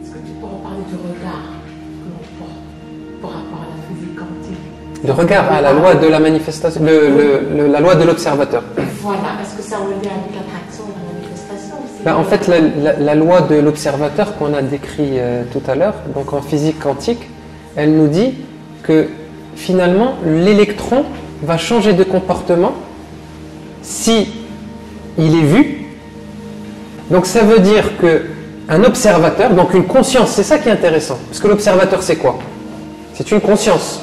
Est-ce que tu peux en parler du regard que l'on porte par rapport à la physique quantique? Le regard à la loi de la manifestation, la loi de l'observateur. Voilà, est-ce que ça a un lien avec l'attraction et la manifestation aussi? Ben, en fait, la loi de l'observateur qu'on a décrit tout à l'heure, donc en physique quantique, elle nous dit que finalement l'électron va changer de comportement si il est vu. Donc ça veut dire que un observateur, donc une conscience, c'est ça qui est intéressant, parce que l'observateur c'est quoi? C'est une conscience.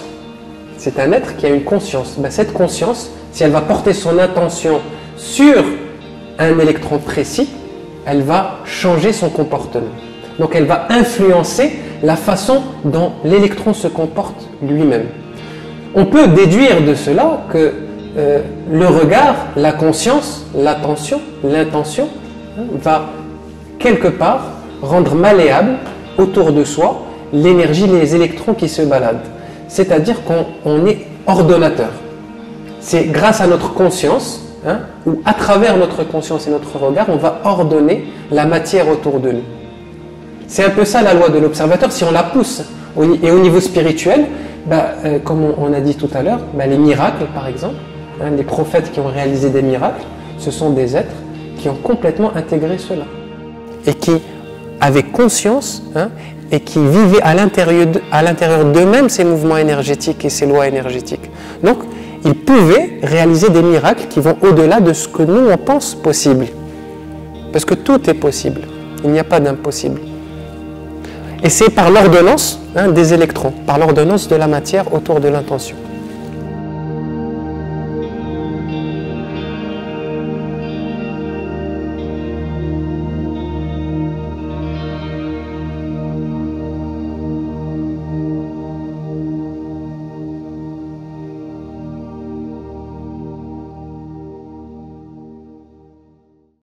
C'est un être qui a une conscience. Ben, cette conscience, si elle va porter son attention sur un électron précis, elle va changer son comportement. Donc elle va influencer la façon dont l'électron se comporte lui-même. On peut déduire de cela que le regard, la conscience, l'attention, l'intention, va quelque part rendre malléable autour de soi l'énergie, les électrons qui se baladent. C'est-à-dire qu'on est ordonnateur. C'est grâce à notre conscience, ou à travers notre conscience et notre regard, on va ordonner la matière autour de nous. C'est un peu ça la loi de l'observateur, si on la pousse. Et au niveau spirituel, comme on a dit tout à l'heure, les miracles par exemple, les prophètes qui ont réalisé des miracles, ce sont des êtres qui ont complètement intégré cela. Et qui avaient conscience, et qui vivaient à l'intérieur d'eux-mêmes ces mouvements énergétiques et ces lois énergétiques. Donc, ils pouvaient réaliser des miracles qui vont au-delà de ce que nous, on pense possible. Parce que tout est possible. Il n'y a pas d'impossible. Et c'est par l'ordonnance des électrons, par l'ordonnance de la matière autour de l'intention.